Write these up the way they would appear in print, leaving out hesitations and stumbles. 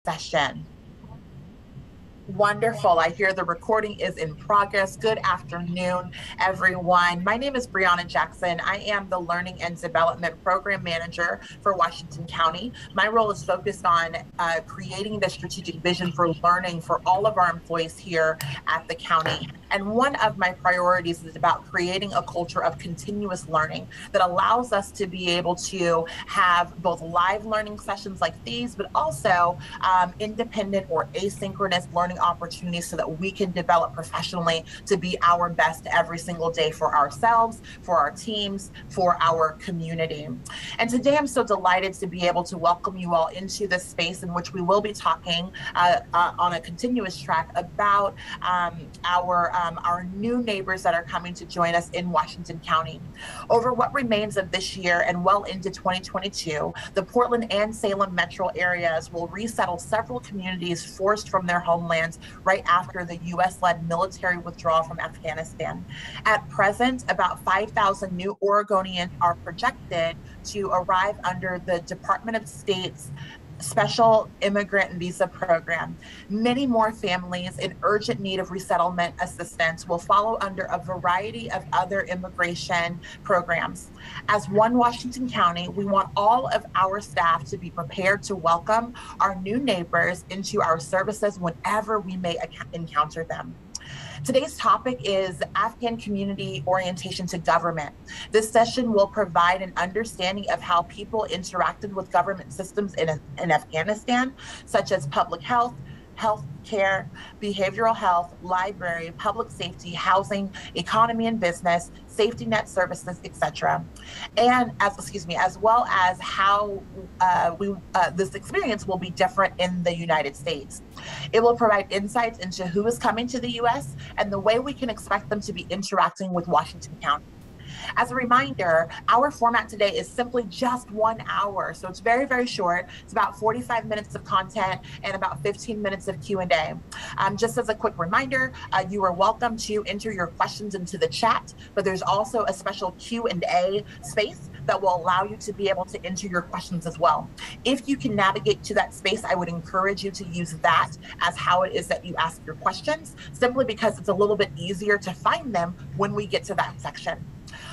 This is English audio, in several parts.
session. Wonderful. I hear the recording is in progress. Good afternoon, everyone. My name is Brianna Jackson. I am the Learning and Development Program Manager for Washington County. My role is focused on creating the strategic vision for learning for all of our employees here at the county. And one of my priorities is about creating a culture of continuous learning that allows us to be able to have both live learning sessions like these, but also independent or asynchronous learning opportunities so that we can develop professionally to be our best every single day for ourselves, for our teams, for our community. And today I'm so delighted to be able to welcome you all into this space in which we will be talking on a continuous track about our new neighbors that are coming to join us in Washington County. Over what remains of this year and well into 2022, the Portland and Salem metro areas will resettle several communities forced from their homelands right after the U.S.-led military withdrawal from Afghanistan. At present, about 5,000 new Oregonians are projected to arrive under the Department of State's Special Immigrant Visa Program. Many more families in urgent need of resettlement assistance will follow under a variety of other immigration programs. As One Washington County, we want all of our staff to be prepared to welcome our new neighbors into our services whenever we may encounter them. Today's topic is Afghan community orientation to government. This session will provide an understanding of how people interacted with government systems in Afghanistan, such as public health, health care, behavioral health, library, public safety, housing, economy and business, safety net services, etc. And as well as how this experience will be different in the United States. It will provide insights into who is coming to the U.S. and the way we can expect them to be interacting with Washington County. As a reminder, our format today is simply just 1 hour. So it's very, very short. It's about 45 minutes of content and about 15 minutes of Q&A. Just as a quick reminder, you are welcome to enter your questions into the chat, but there's also a special Q&A space that will allow you to be able to enter your questions as well. If you can navigate to that space, I would encourage you to use that as how it is that you ask your questions, simply because it's a little bit easier to find them when we get to that section.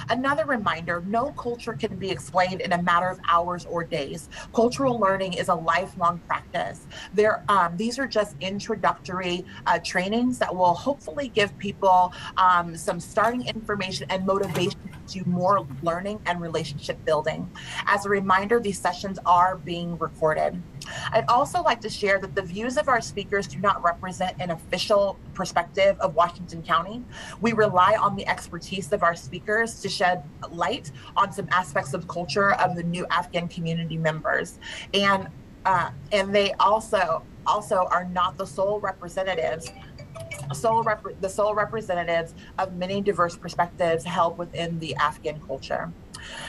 Another reminder, no culture can be explained in a matter of hours or days. Cultural learning is a lifelong practice. These are just introductory trainings that will hopefully give people some starting information and motivation to more learning and relationship building. As a reminder, these sessions are being recorded. I'd also like to share that the views of our speakers do not represent an official perspective of Washington County. We rely on the expertise of our speakers to shed light on some aspects of culture of the new Afghan community members. And they also are not the sole representatives of many diverse perspectives held within the Afghan culture.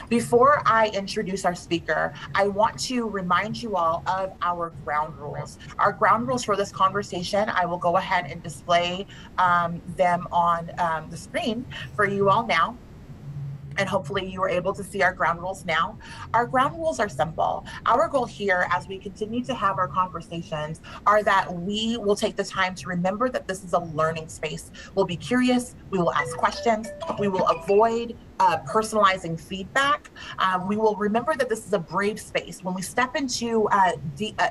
Before I introduce our speaker, I want to remind you all of our ground rules. Our ground rules for this conversation, I will go ahead and display them on the screen for you all now. And hopefully you are able to see our ground rules now. Our ground rules are simple. Our goal here, as we continue to have our conversations, are that we will take the time to remember that this is a learning space. We'll be curious, we will ask questions, we will avoid personalizing feedback. We will remember that this is a brave space. When we step into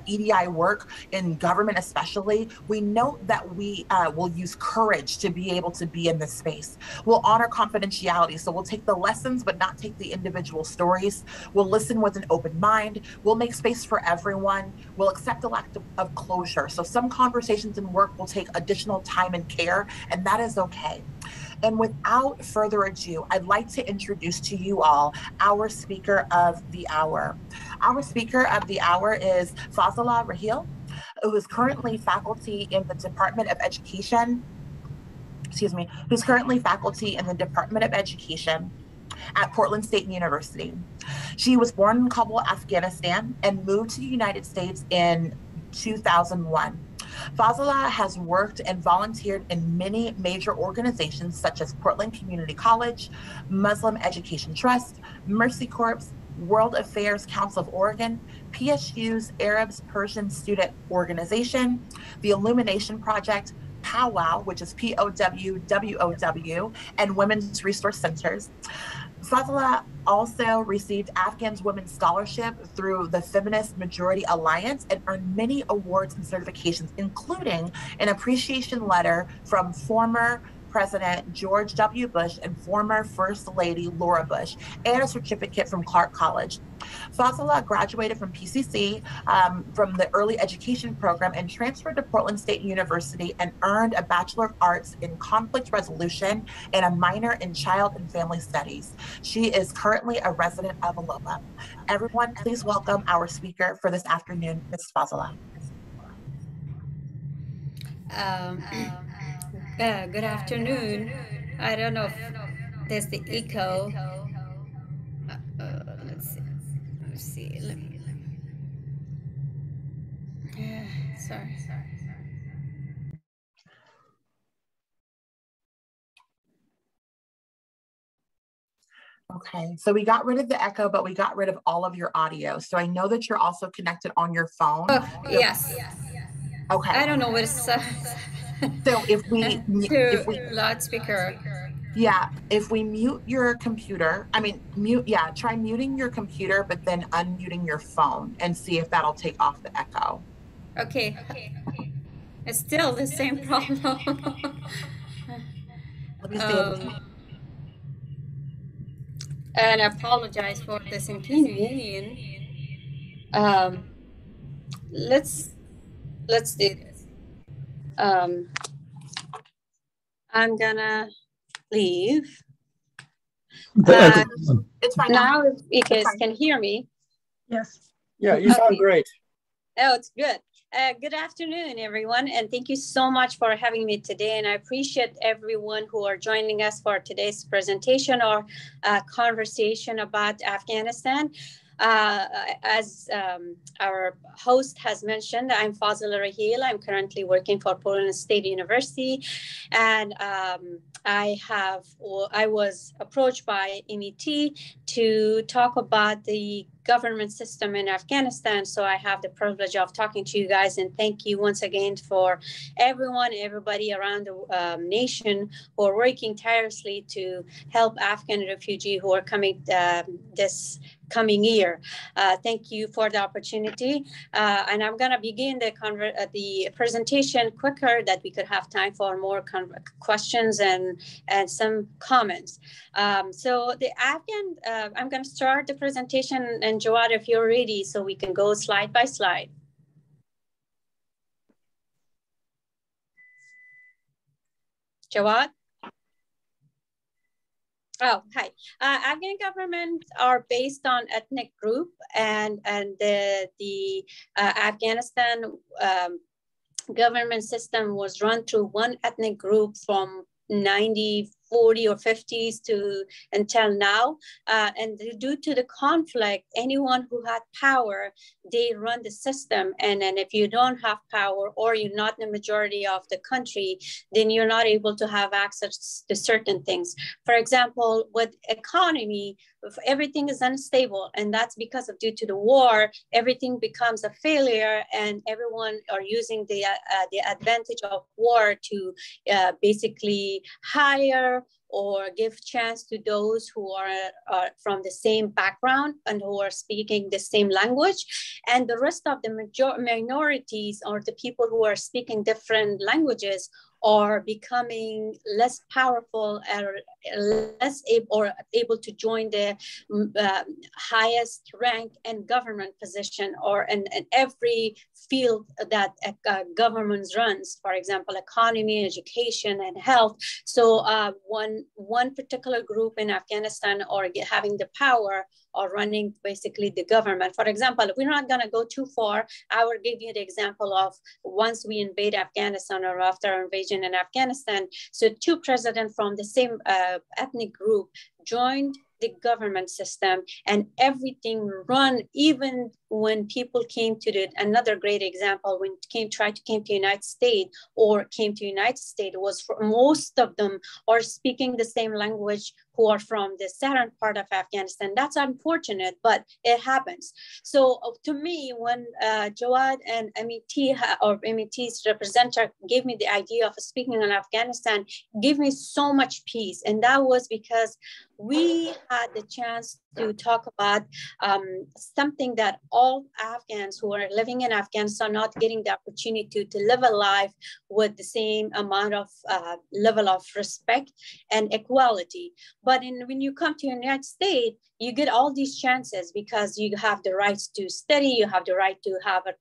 EDI work in government especially, we know that we will use courage to be able to be in this space. We'll honor confidentiality, so we'll take the lessons but not take the individual stories. We'll listen with an open mind. We'll make space for everyone. We'll accept a lack of closure. So some conversations in work will take additional time and care, and that is okay. And without further ado, I'd like to introduce to you all our speaker of the hour. Our speaker of the hour is Fazila Raheel, who is currently faculty in the Department of Education, who's currently faculty in the Department of Education at Portland State University. She was born in Kabul, Afghanistan, and moved to the United States in 2001. Fazila has worked and volunteered in many major organizations such as Portland Community College, Muslim Education Trust, Mercy Corps, World Affairs Council of Oregon, PSU's Arabs Persian Student Organization, the Illumination Project, Powwow, which is POWWOW, and Women's Resource Centers. Fazila also received Afghan's Women's Scholarship through the Feminist Majority Alliance and earned many awards and certifications, including an appreciation letter from former President George W. Bush and former First Lady Laura Bush, and a certificate from Clark College. Fazila graduated from PCC from the early education program and transferred to Portland State University and earned a Bachelor of Arts in Conflict Resolution and a minor in Child and Family Studies. She is currently a resident of Aloha. Everyone, please welcome our speaker for this afternoon, Ms. Fazila. Good afternoon. I don't know if there's the echo. Let's see. Let me. Sorry. Okay, so we got rid of the echo, but we got rid of all of your audio. So I know that you're also connected on your phone. Oh, yes. Okay. I don't know what it's. So if we loudspeaker. Yeah, if we mute your computer, try muting your computer, but then unmuting your phone and see if that'll take off the echo. Okay. It's still the same problem. Let me see. And I apologize for this inconvenience. Let's do this. I'm gonna leave. It's fine now. If you guys can hear me. Yes. Yeah, you sound great. Oh, it's good. Good afternoon, everyone, and thank you so much for having me today. And I appreciate everyone who are joining us for today's presentation or conversation about Afghanistan. As our host has mentioned, I'm Fazila Raheel. I'm currently working for Portland State University, and I was approached by MET to talk about the government system in Afghanistan. So I have the privilege of talking to you guys, and thank you once again for everybody around the nation who are working tirelessly to help Afghan refugees who are coming this coming year. Thank you for the opportunity. And I'm gonna begin the presentation quicker that we could have time for more questions and some comments. So the Afghan, I'm gonna start the presentation, and Jawad, if you're ready, so we can go slide by slide. Jawad? Oh, hi. Afghan governments are based on ethnic group, and the Afghanistan government system was run through one ethnic group from 40 or 50s to until now, and due to the conflict, anyone who had power, they run the system, and then if you don't have power or you're not the majority of the country, then you're not able to have access to certain things. For example, with economy, everything is unstable, and that's because of due to the war, everything becomes a failure, and everyone are using the advantage of war to basically hire or give chance to those who are from the same background and who are speaking the same language. And the rest of the minorities, or the people who are speaking different languages, are becoming less powerful or less able to join the highest rank and government position, or in every field that government runs, for example, economy, education, and health. So one particular group in Afghanistan are having the power or running basically the government. For example, we're not gonna go too far. I will give you the example of once we invade Afghanistan or after our invasion in Afghanistan. So two presidents from the same ethnic group joined the government system, and everything run, even when people came to another great example, when came to United States or came to United States, was for most of them are speaking the same language who are from the southern part of Afghanistan. That's unfortunate, but it happens. So to me, when Jawad and MET's representative gave me the idea of speaking on Afghanistan, gave me so much peace. And that was because we had the chance to talk about something that all Afghans who are living in Afghanistan not getting the opportunity to live a life with the same amount of level of respect and equality. But when you come to the United States, you get all these chances because you have the rights to study, you have the right to have a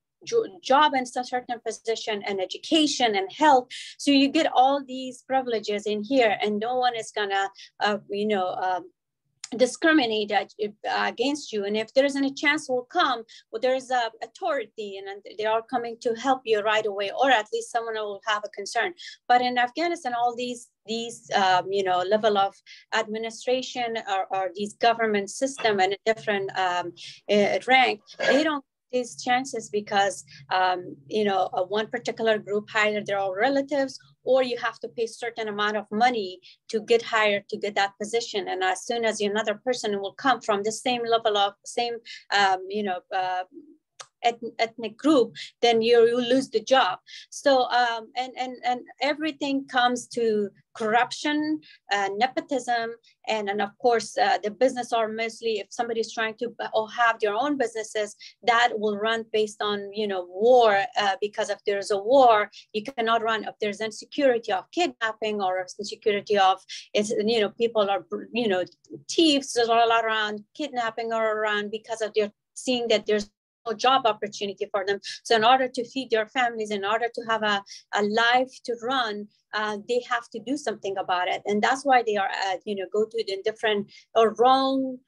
job in a certain position, and education and health. So you get all these privileges in here, and no one is gonna, discriminate against you. And if there isn't a chance will come, well, there's a authority and they are coming to help you right away, or at least someone will have a concern. But in Afghanistan, all these level of administration or these government system and a different rank, they don't these chances because one particular group hired their own relatives, or you have to pay a certain amount of money to get hired to get that position. And as soon as another person will come from the same level of ethnic group, then you lose the job. So and everything comes to corruption, nepotism, and of course the business are mostly, if somebody's trying to have their own businesses, that will run based on war, because if there's a war, you cannot run. If there's insecurity of kidnapping or insecurity of people are thieves are all around, kidnapping are around, because of they're seeing that there's no job opportunity for them. So in order to feed their families, in order to have a life to run, they have to do something about it. And that's why they are, go to the different or wrong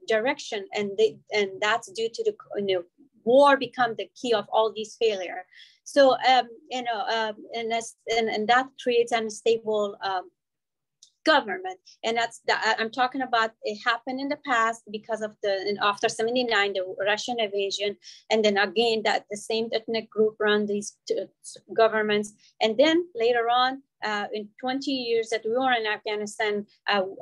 direction. And that's due to the, war become the key of all these failure. So, and that creates an unstable government. And I'm talking about, it happened in the past because of after 79, the Russian invasion. And then again, that the same ethnic group run these governments. And then later on, in 20 years that we were in Afghanistan,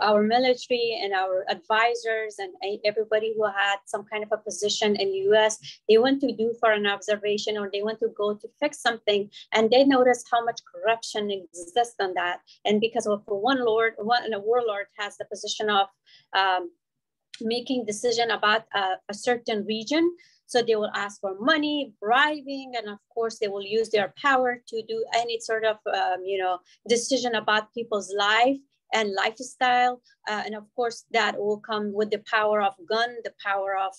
our military and our advisors and everybody who had some kind of a position in the US, they went to do for an observation, or they went to go to fix something, and they noticed how much corruption exists on that. And because of a warlord has the position of making decision about a certain region, so they will ask for money, bribing, and of course they will use their power to do any sort of decision about people's life and lifestyle. And of course that will come with the power of gun, the power of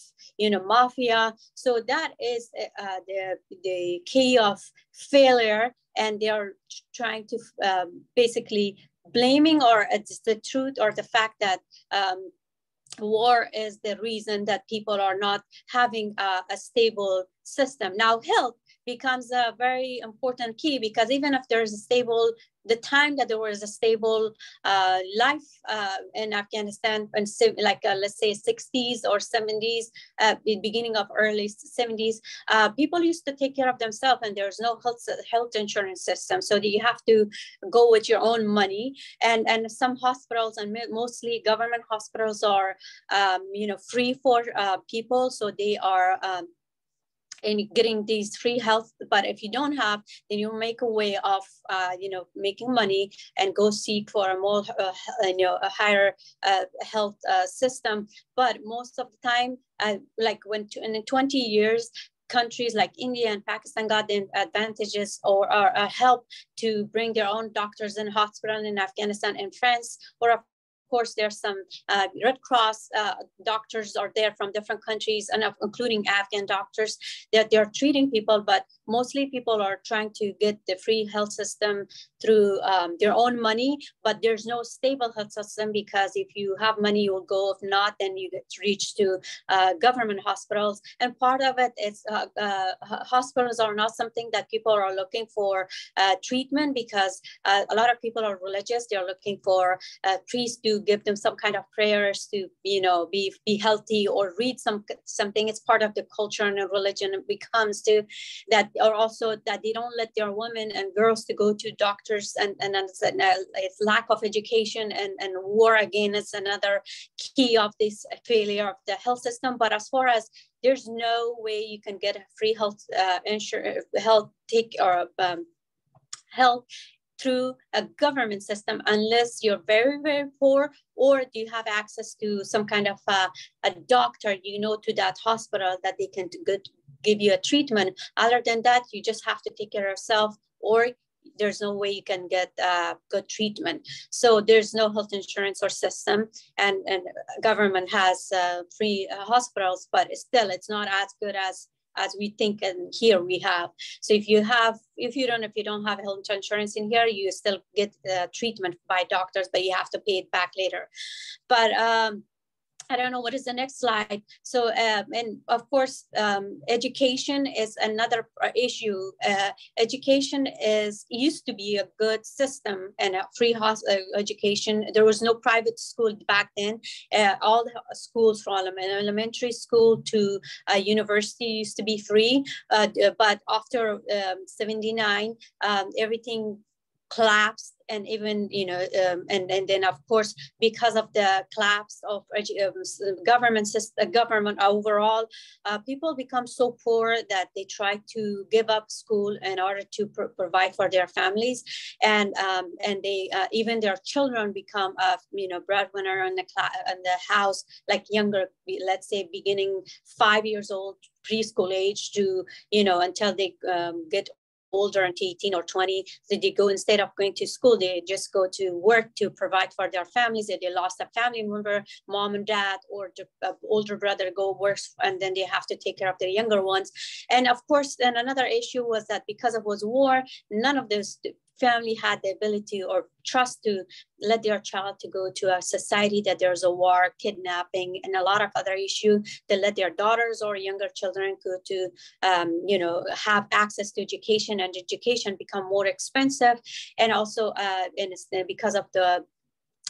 mafia. So that is the key of failure. And they are trying to basically blaming, or it's the truth or the fact that war is the reason that people are not having a stable system. Now, health becomes a very important key, because even if there's a stable, the time that there was a stable life in Afghanistan, and let's say 60s or 70s, the beginning of early 70s, people used to take care of themselves, and there's no health insurance system. So you have to go with your own money. And some hospitals, and mostly government hospitals, are free for people. So they are and getting these free health. But if you don't have, then you make a way of making money and go seek for a more a higher health system. But most of the time, in 20 years, countries like India and Pakistan got the advantages or help to bring their own doctors in hospital in Afghanistan. And France, or of course, there's some Red Cross doctors are there from different countries, and including Afghan doctors, that they're treating people. But mostly people are trying to get the free health system through their own money. But there's no stable health system, because if you have money, you will go. If not, then you get reached to government hospitals. And part of it is hospitals are not something that people are looking for treatment, because a lot of people are religious. They're looking for priests to give them some kind of prayers to, be healthy, or read something. It's part of the culture and the religion. It becomes to that, or also that they don't let their women and girls to go to doctors, and it's lack of education, and war again is another key of this failure of the health system. But as far as there's no way you can get a free health health through a government system unless you're very, very poor, or do you have access to some kind of a doctor, to that hospital that they can give you a treatment. Other than that, you just have to take care of yourself, or there's no way you can get good treatment. So there's no health insurance or system, and government has free hospitals, but still it's not as good as we think, and here we have. So if you don't have health insurance in here, you still get treatment by doctors, but you have to pay it back later. But I don't know what is the next slide. So, and of course, education is another issue. Education used to be a good system and a free education. There was no private school back then. All the schools from elementary school to university used to be free. But after 79, everything collapsed. And even, and then of course, because of the collapse of government overall, people become so poor that they try to give up school in order to provide for their families, and they even their children become breadwinner in the house, like younger, let's say beginning 5 years old, preschool age, to until they get older, until 18 or 20. So they go, instead of going to school, they just go to work to provide for their families. If they lost a family member, mom and dad, or the older brother go work, and then they have to take care of their younger ones. And of course, then another issue was that because it was war, none of those family had the ability or trust to let their child to go to a society that there's a war, kidnapping, and a lot of other issues. They let their daughters or younger children go to, have access to education, and education become more expensive. And also, because of the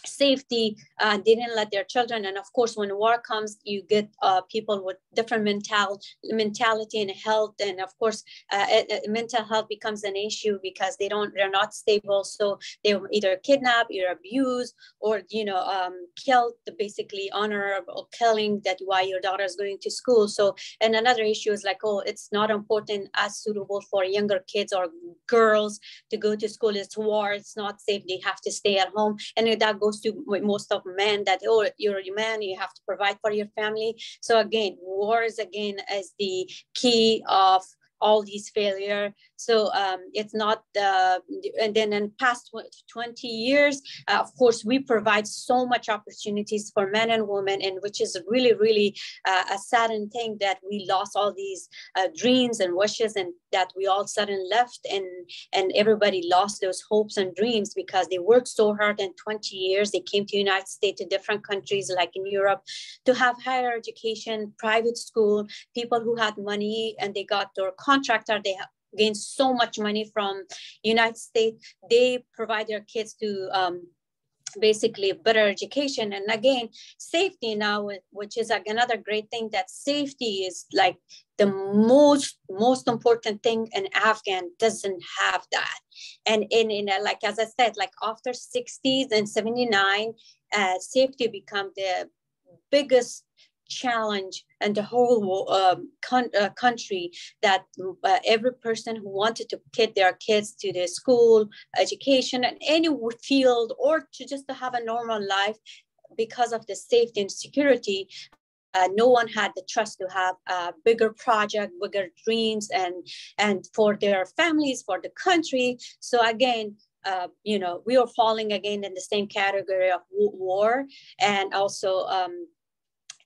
safety, they didn't let their children. And of course, when war comes, you get people with different mentality and health. And of course, mental health becomes an issue because they're not stable. So they were either kidnapped, either abused, or killed, basically honorable killing, that why your daughter is going to school. So, and another issue is like, oh, it's not important as suitable for younger kids or girls to go to school. It's war, it's not safe, they have to stay at home. And that goes to most of men, that, oh, you're a man, you have to provide for your family. So again, wars again is the key of all these failure. So it's not, and then in past 20 years, of course, we provide so much opportunities for men and women, and which is really, really a saddening thing that we lost all these dreams and wishes, and that we all suddenly left, and everybody lost those hopes and dreams because they worked so hard in 20 years. They came to the United States, to different countries like in Europe, to have higher education, private school, people who had money, and they got their contractor, they gained so much money from United States. They provide their kids to basically better education. And again, safety now, which is another great thing, that safety is like the most important thing, and Afghan doesn't have that. And in like, as I said, like after 60s and 79, safety become the biggest challenge and the whole country, that every person who wanted to get their kids to the school, education, and any field, or to just to have a normal life, because of the safety and security, no one had the trust to have a bigger project, bigger dreams, and for their families, for the country. So again, we are falling again in the same category of war, and also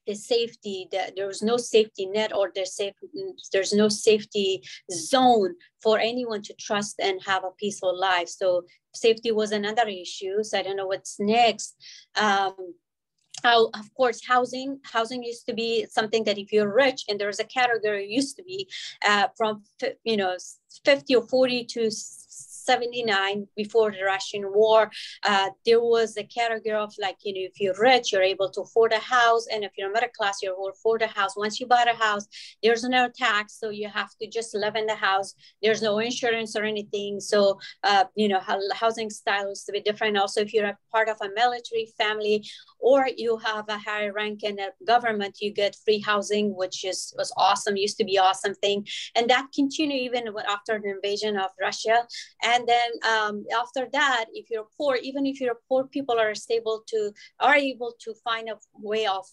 the safety, that there was no safety net, or there's no safety zone for anyone to trust and have a peaceful life. So safety was another issue. So I don't know what's next. Of course, housing used to be something that if you're rich, and there's a category used to be from 50 or 40 to 79, before the Russian war, there was a category of like, if you're rich, you're able to afford a house. And if you're middle class, you're able to afford a house. Once you buy a house, there's no tax. So you have to just live in the house. There's no insurance or anything. So, housing style is to be different. Also, if you're a part of a military family, or you have a higher rank in the government, you get free housing, which was awesome, used to be awesome thing. And that continued even after the invasion of Russia. And then after that, if you're poor, even if you're poor, people are able to find a way of,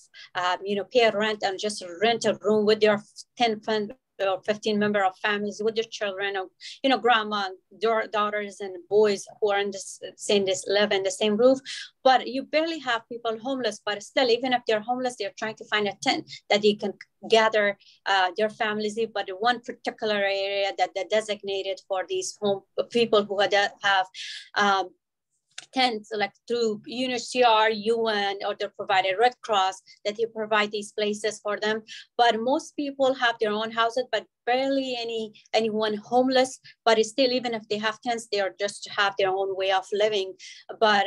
pay a rent and just rent a room with their 10 or 15 member of families, with their children, or grandma, daughters and boys who are live in the same roof. But you barely have people homeless, but still, even if they're homeless, they're trying to find a tent that they can gather their families in. But one particular area that they're designated for these home people who have tents, like through UNHCR, UN, or they provided Red Cross, that they provide these places for them. But most people have their own houses, but barely anyone homeless. But it's still, even if they have tents, they are just have their own way of living. But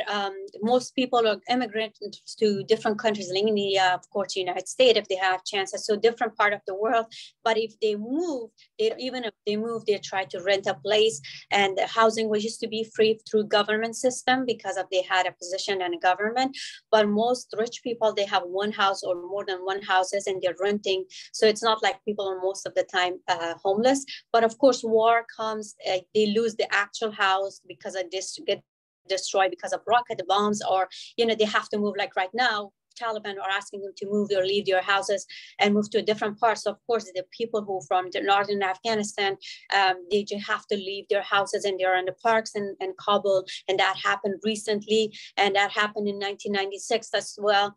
most people are immigrants to different countries, like India, of course, United States, if they have chances, so different part of the world. But if they move, they try to rent a place. And the housing was used to be free through government system because they had a position in the government. But most rich people, they have one house or more than one houses, and they're renting. So it's not like people are most of the time homeless. But of course, war comes, they lose the actual house because of this, get destroyed because of rocket bombs, or they have to move. Like right now, Taliban are asking them to move or leave their houses and move to a different part. So of course, the people who from the northern Afghanistan, they just have to leave their houses, and they're in the parks in Kabul. And that happened recently, and that happened in 1996 as well.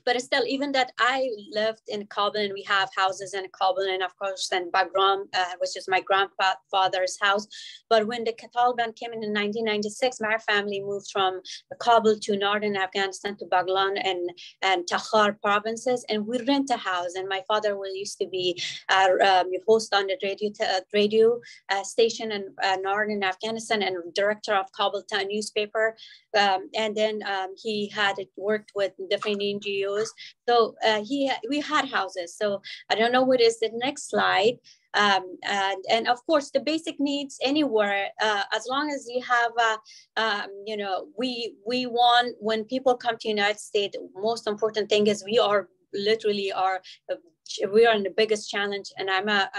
But still, even that, I lived in Kabul, and we have houses in Kabul, and of course in Bagram, which is my grandfather's house. But when the Taliban came in 1996, my family moved from Kabul to northern Afghanistan, to Baghlan and Takhar provinces, and we rent a house. And my father used to be host on the radio station in northern Afghanistan, and director of Kabul Time newspaper. And then he had worked with different NGOs. So we had houses. So I don't know what is the next slide. And of course, the basic needs anywhere, as long as you have, we want, when people come to United States, most important thing is we are in the biggest challenge. And I'm a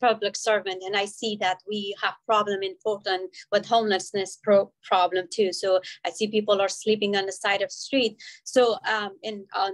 public servant, and I see that we have problem in Portland with homelessness problem too. So I see people are sleeping on the side of the street. So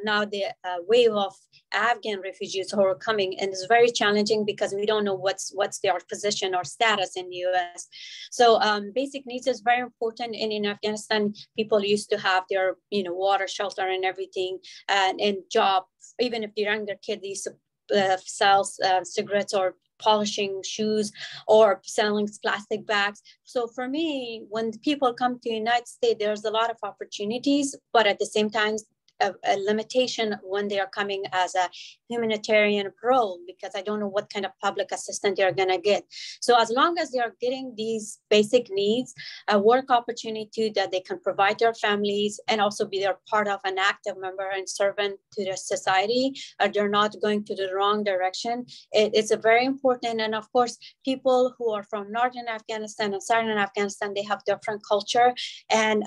now the wave of Afghan refugees who are coming, and it's very challenging because we don't know what's their position or status in the US. So basic needs is very important. And in Afghanistan, people used to have their water, shelter, and everything, and job. Even if they're younger kid, they used to sell cigarettes or polishing shoes or selling plastic bags. So for me, when people come to the United States, there's a lot of opportunities, but at the same time, a limitation when they are coming as a humanitarian parole, because I don't know what kind of public assistance they're going to get. So as long as they are getting these basic needs, a work opportunity that they can provide their families, and also be their part of an active member and servant to their society, they're not going to the wrong direction. It's a very important. And of course, people who are from northern Afghanistan and southern Afghanistan, they have different culture, and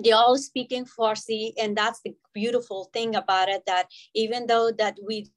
they all speaking Farsi, and that's the beautiful thing about it, that even though that we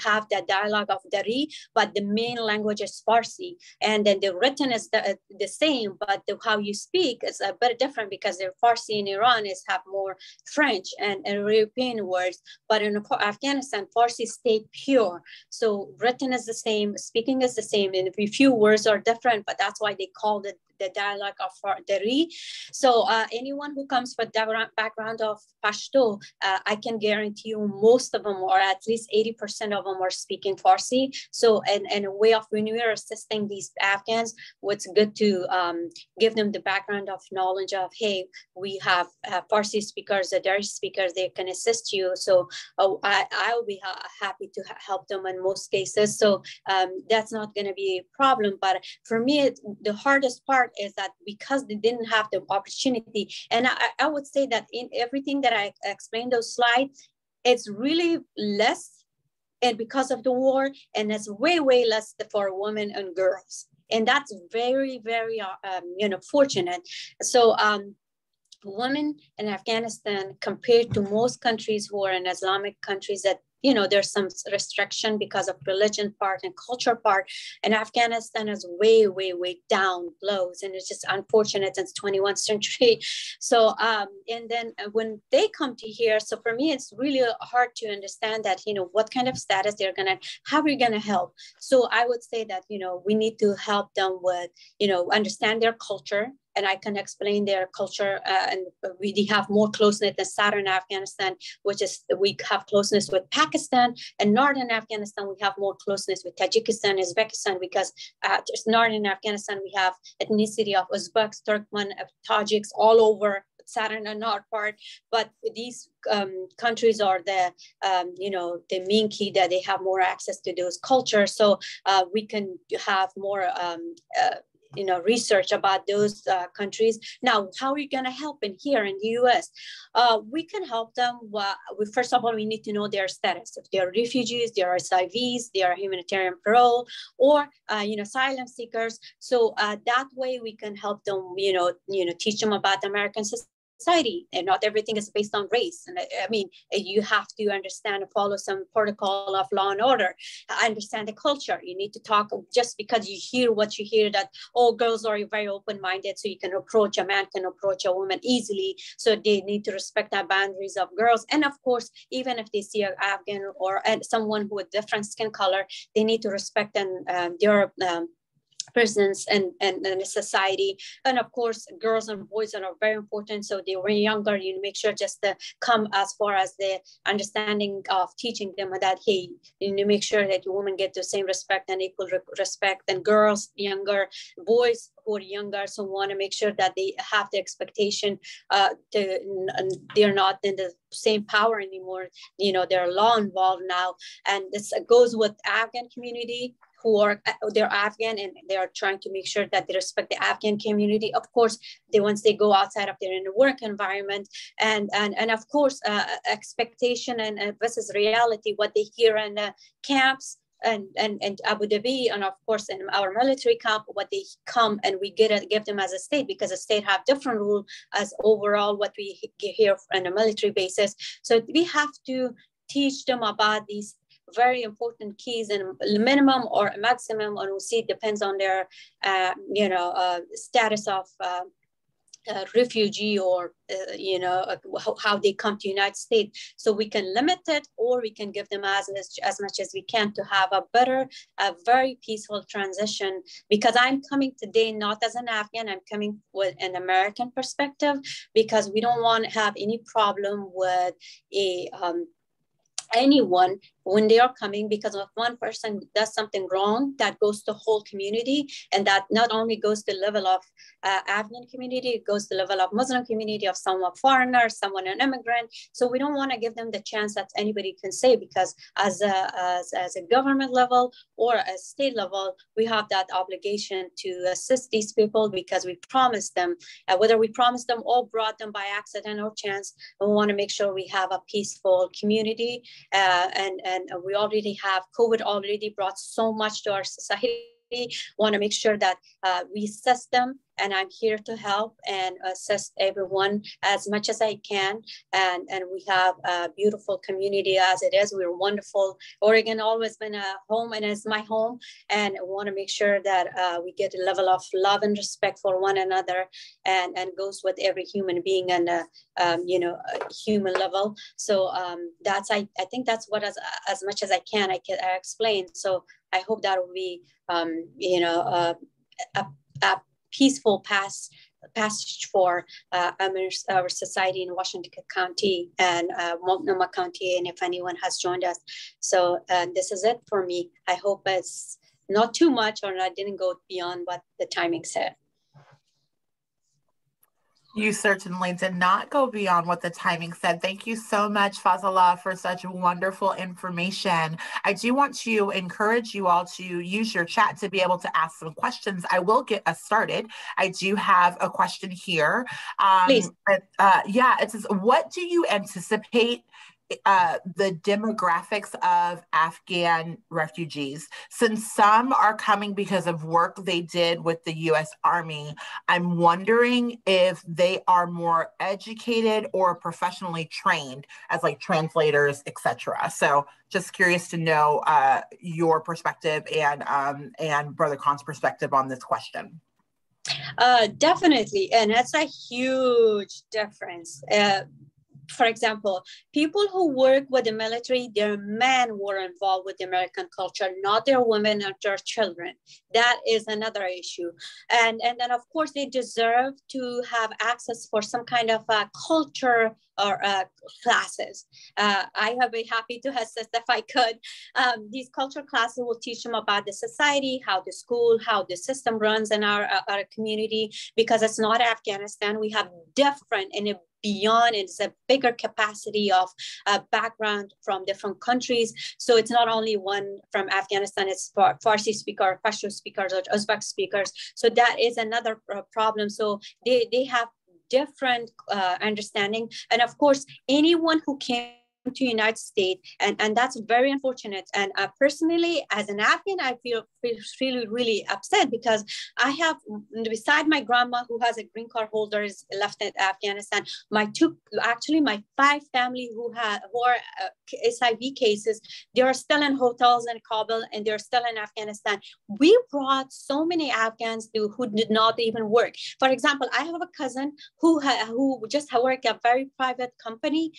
have that dialogue of Dari, but the main language is Farsi, and then the written is the same, but how you speak is a bit different, because the Farsi in Iran have more French and European words, but in Afghanistan, Farsi stayed pure. So written is the same, speaking is the same, and a few words are different, but that's why they called it the dialect of Dari. So anyone who comes from the background of Pashto, I can guarantee you most of them, or at least 80% of them, are speaking Farsi. So in a way of when we are assisting these Afghans, what's good to give them the background of knowledge of, hey, we have Farsi speakers, Dari speakers, they can assist you. So I'll be happy to help them in most cases. So that's not going to be a problem. But for me, the hardest part is that because they didn't have the opportunity, and I would say that in everything that I explained those slides, it's really less, and because of the war, and it's way less for women and girls, and that's very fortunate. So women in Afghanistan, compared to most countries who are in Islamic countries, that there's some restriction because of religion part and culture part, and Afghanistan is way down lows, and it's just unfortunate since 21st century. So and then when they come to here, so for me it's really hard to understand that what kind of status they're gonna, how we're gonna help. So I would say that we need to help them with understand their culture, and I can explain their culture, and we have more closeness in southern Afghanistan, which is we have closeness with Pakistan, and northern Afghanistan we have more closeness with Tajikistan, Uzbekistan, because just northern Afghanistan we have ethnicity of Uzbeks, Turkmen, Tajiks all over southern and north part. But these countries are the the main key that they have more access to those cultures, so we can have more research about those countries. Now, how are we going to help in here in the US? We can help them. First of all, we need to know their status. If they are refugees, they are SIVs, they are humanitarian parole, or asylum seekers. So that way we can help them, teach them about the American society, and not everything is based on race. And I mean, you have to understand and follow some protocol of law and order. Understand the culture. You need to talk, just because you hear what you hear that, oh, girls are very open-minded, so you can approach, a man can approach a woman easily. So they need to respect the boundaries of girls. And of course, even if they see an Afghan or someone with different skin color, they need to respect and their presence and society. And of course, girls and boys are very important. So they were younger, you make sure just to come as far as the understanding of teaching them that, hey, you make sure that women get the same respect and equal respect, and girls younger, boys who are younger, so want to make sure that they have the expectation they're not in the same power anymore. They're law involved now. And this goes with Afghan community who are, they're Afghan, and they are trying to make sure that they respect the Afghan community. Of course, once they go outside of their work environment, and of course, expectation and versus reality, what they hear in camps and Abu Dhabi, and of course in our military camp, what they come and we give them as a state, because the state have different rule as overall what we hear on a military basis. So we have to teach them about these very important keys, and minimum or maximum, and we see it depends on their status of refugee, or how they come to United States. So we can limit it, or we can give them as much as we can to have a better, a very peaceful transition. Because I'm coming today not as an Afghan, I'm coming with an American perspective, because we don't want to have any problem with anyone when they are coming, because if one person does something wrong, that goes to the whole community, and that not only goes to the level of Afghan community, it goes to the level of Muslim community, of someone foreigner, someone an immigrant. So we don't want to give them the chance that anybody can say, because as a government level or a state level, we have that obligation to assist these people, because we promised them, whether we promised them or brought them by accident or chance, we want to make sure we have a peaceful community. And we already have, COVID already brought so much to our society. Want to make sure that we assess them, and I'm here to help and assist everyone as much as I can. And we have a beautiful community as it is. We're wonderful. Oregon always been a home, and it's my home. And I want to make sure that we get a level of love and respect for one another, and goes with every human being, and a human level. So I think that's what as much as I can explain. So I hope that will be peaceful passage for our society in Washington County and Multnomah County, and if anyone has joined us. So this is it for me. I hope it's not too much, or I didn't go beyond what the timing said. You certainly did not go beyond what the timing said. Thank you so much, Fazila, for such wonderful information. I do want to encourage you all to use your chat to be able to ask some questions. I will get us started. I do have a question here. Please. It says, what do you anticipate the demographics of Afghan refugees? Since some are coming because of work they did with the U.S. Army, I'm wondering if they are more educated or professionally trained as like translators, etc. So just curious to know your perspective and Brother Khan's perspective on this question. Definitely, and that's a huge difference. For example, people who work with the military, their men were involved with the American culture, not their women or their children. That is another issue. And then, of course, they deserve to have access for some kind of culture or classes. I would be happy to assist if I could. These cultural classes will teach them about the society, how the school, how the system runs in our community, because it's not Afghanistan. We have different and beyond, it's a bigger capacity of background from different countries. So it's not only one from Afghanistan, it's Farsi speaker, Pashto speakers, or Uzbek speakers. So that is another problem. So they have different understanding. And of course, anyone who came to United States, and that's very unfortunate. And personally, as an Afghan, I feel really, really upset because I have, beside my grandma who has a green card holder is left in Afghanistan, my 5 family who are SIV cases, they are still in hotels in Kabul and they're still in Afghanistan. We brought so many Afghans who did not even work. For example, I have a cousin who just worked at a very private company.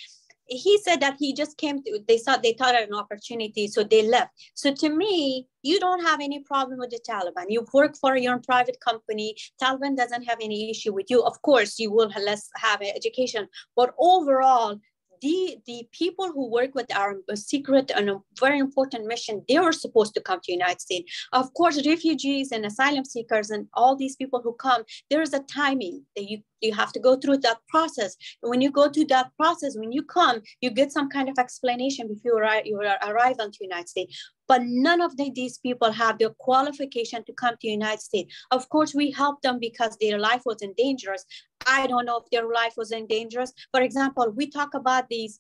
He said that he just came to, they thought an opportunity, so they left. So to me, you don't have any problem with the Taliban. You work for your own private company. Taliban doesn't have any issue with you. Of course, you will less have an education, but overall, the people who work with our secret and a very important mission, they were supposed to come to the United States. Of course, refugees and asylum seekers and all these people who come, there is a timing that you have to go through that process. And when you go through that process, when you come, you get some kind of explanation before you arrive onto the United States. But none of these people have the qualification to come to the United States. Of course, we helped them because their life was in danger. I don't know if their life was in danger. For example, we talk about these.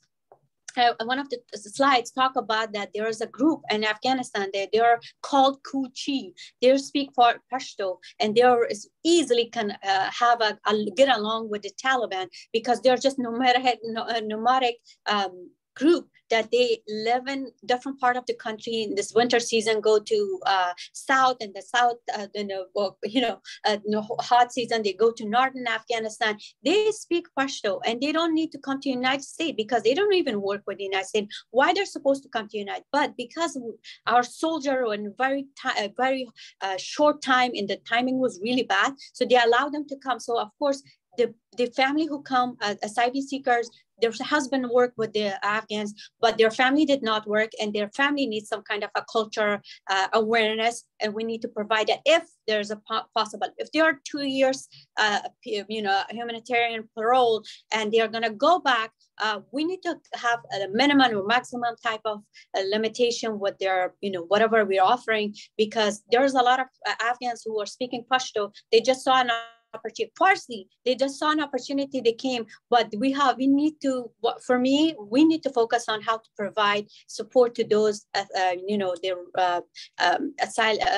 One of the slides talk about that there is a group in Afghanistan. They are called Kuchi. They speak for Pashto, and they easily can get along with the Taliban because they're just nomadic group that they live in different part of the country. In this winter season, go to south, and the south, hot season, they go to northern Afghanistan. They speak Pashto, and they don't need to come to the United States because they don't even work with the United States. Why they're supposed to come to the United? But because our soldier in very short time, and the timing was really bad, so they allowed them to come. So of course, the family who come as asylum seekers, their husband worked with the Afghans, but their family did not work, and their family needs some kind of a culture awareness, and we need to provide that if there's a possible. If there are 2 years, humanitarian parole, and they're going to go back, we need to have a minimum or maximum type of limitation with their, whatever we're offering, because there's a lot of Afghans who are speaking Pashto. They just saw an opportunity. Farsi, they just saw an opportunity, they came, but we need to focus on how to provide support to those, their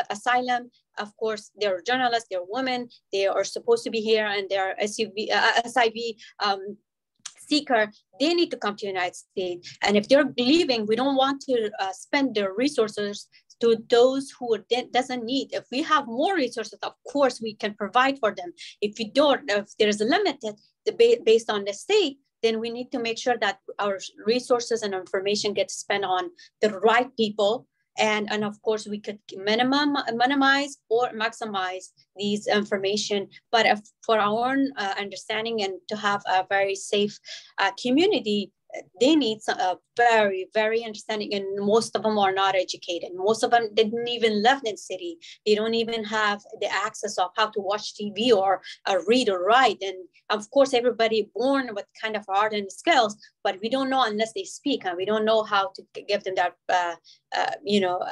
asylum. Of course, they're journalists, they're women, they are supposed to be here, and they're SIV seeker, they need to come to the United States. And if they're leaving, we don't want to spend their resources to those who doesn't need. If we have more resources, of course, we can provide for them. If we don't, if there's a limited based on the state, then we need to make sure that our resources and information get spent on the right people And of course, we could minimize or maximize these information. But for our own understanding and to have a very safe community, they need a very, very understanding, and most of them are not educated. Most of them didn't even live in city. They don't even have the access of how to watch TV or read or write. And of course, everybody born with kind of art and skills, but we don't know unless they speak, and we don't know how to give them that,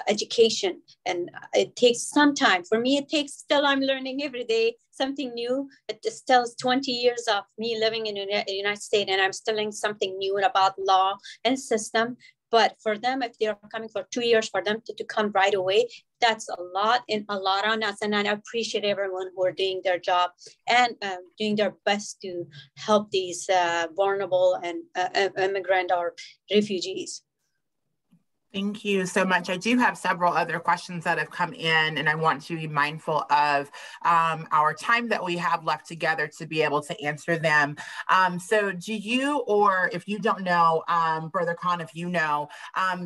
education. And it takes some time. For me, it takes still, I'm learning every day something new. It still is 20 years of me living in the United States, and I'm still learning something new about law and system. But for them, if they're coming for 2 years, for them to come right away, that's a lot on us. And I appreciate everyone who are doing their job and doing their best to help these vulnerable and immigrant or refugees. Thank you so much. I do have several other questions that have come in, and I want to be mindful of our time that we have left together to be able to answer them. So do you, or if you don't know, Brother Khan, if you know,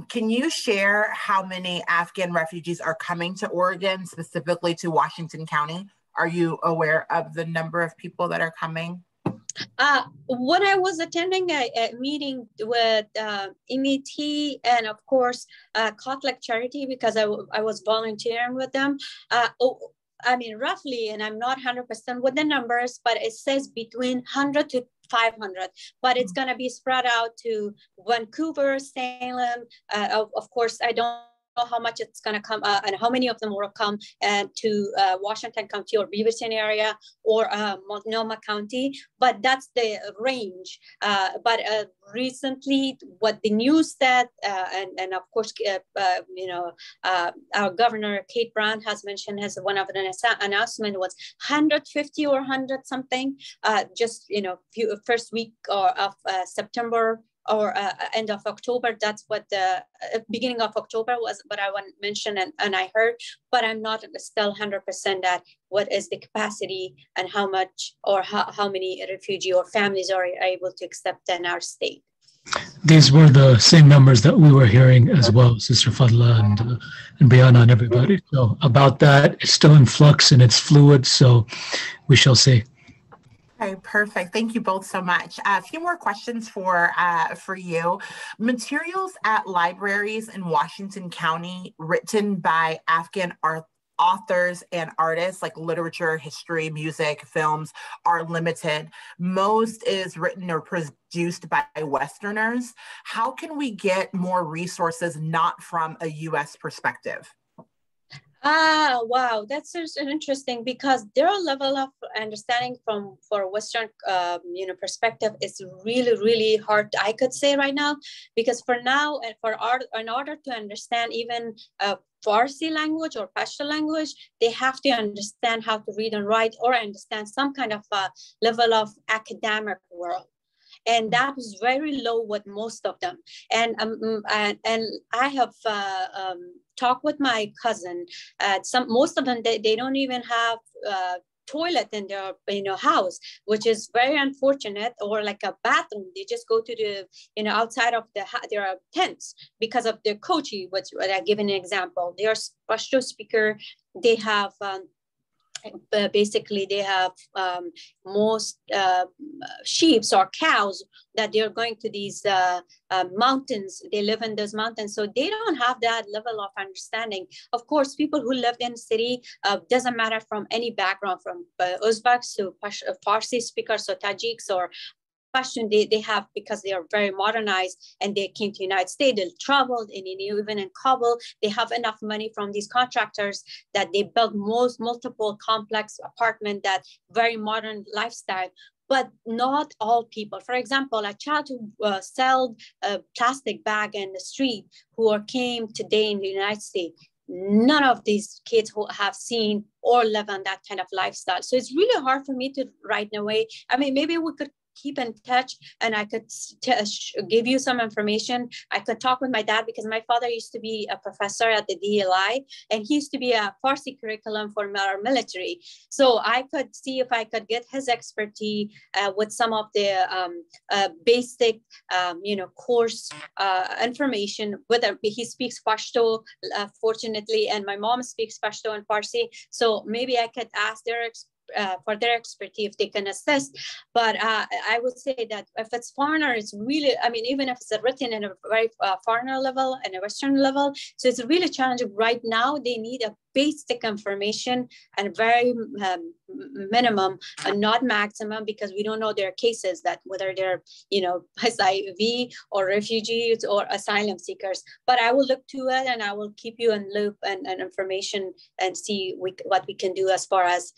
can you share how many Afghan refugees are coming to Oregon, specifically to Washington County? Are you aware of the number of people that are coming? When I was attending a meeting with MET and of course Catholic Charity, because I was volunteering with them, I mean roughly, and I'm not 100% with the numbers, but it says between 100 to 500, but it's going to be spread out to Vancouver, Salem. Of course, I don't know how much it's going to come and how many of them will come and to Washington County or Beaverton area or Multnomah County, but that's the range. But recently, what the news said, and of course, our governor Kate Brown has mentioned as one of the announcement was 150 or 100 something, just first week of September or end of October. That's what the beginning of October was, but I want to mention and I heard, but I'm not still 100% that what is the capacity and how much or how many refugee or families are able to accept in our state. These were the same numbers that we were hearing as well, Sister Fadla and beyond on everybody. So about that, it's still in flux and it's fluid, so we shall see. Okay, perfect. Thank you both so much. A few more questions for you. Materials at libraries in Washington County written by Afghan authors and artists, like literature, history, music, films, are limited. Most is written or produced by Westerners. How can we get more resources not from a U.S. perspective? Wow, that's interesting, because their level of understanding for Western perspective is really, really hard, I could say right now, because for now and in order to understand even Farsi language or Pashto language, they have to understand how to read and write or understand some kind of level of academic world. And that was very low with most of them. And I have talked with my cousin. Most of them, they don't even have toilet in their house, which is very unfortunate, or like a bathroom. They just go to the outside of their tents because of their kochi, which I give an example. They are Pashto speaker. They have basically they have most sheep or cows that they're going to these mountains. They live in those mountains, so they don't have that level of understanding. Of course, people who live in city, doesn't matter from any background, from Uzbeks to Farsi speakers or Tajiks or Pashtun, they have, because they are very modernized and they came to the United States, they traveled even in Kabul, they have enough money from these contractors that they built multiple complex apartment, that very modern lifestyle. But not all people. For example, a child who sold a plastic bag in the street who came today in the United States, none of these kids who have seen or live on that kind of lifestyle. So it's really hard for me to right away. I mean, maybe we could keep in touch, and I could give you some information. I could talk with my dad, because my father used to be a professor at the DLI, and he used to be a Farsi curriculum for our military. So I could see if I could get his expertise with some of the basic, course information. Whether he speaks Pashto, fortunately, and my mom speaks Pashto and Farsi, so maybe I could ask for their expertise if they can assist. But I would say that if it's foreigner, it's really, even if it's written in a very foreigner level and a Western level, so it's really challenging. Right now, they need a basic information and very minimum and not maximum, because we don't know their cases, that whether they're, HIV or refugees or asylum seekers. But I will look to it, and I will keep you in loop and information, and see what we can do as far as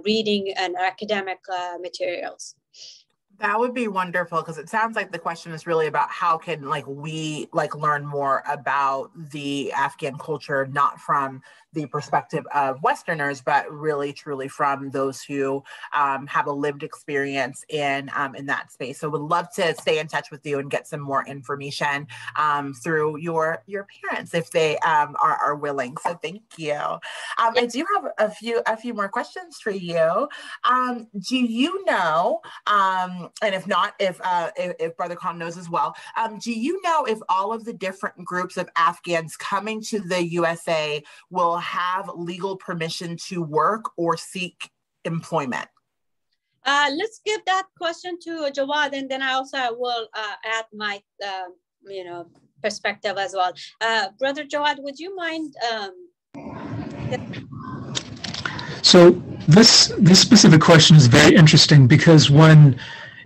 reading and academic materials. That would be wonderful, because it sounds like the question is really about how can we learn more about the Afghan culture, not from the perspective of Westerners, but really truly from those who have a lived experience in that space. So would love to stay in touch with you and get some more information through your parents, if they are willing. So thank you. I do have a few more questions for you. Do you know, and if not, if Brother Khan knows as well, do you know if all of the different groups of Afghans coming to the USA will have legal permission to work or seek employment? Let's give that question to Jawad, and then I also will add my perspective as well. Brother Jawad, would you mind? So this specific question is very interesting, because when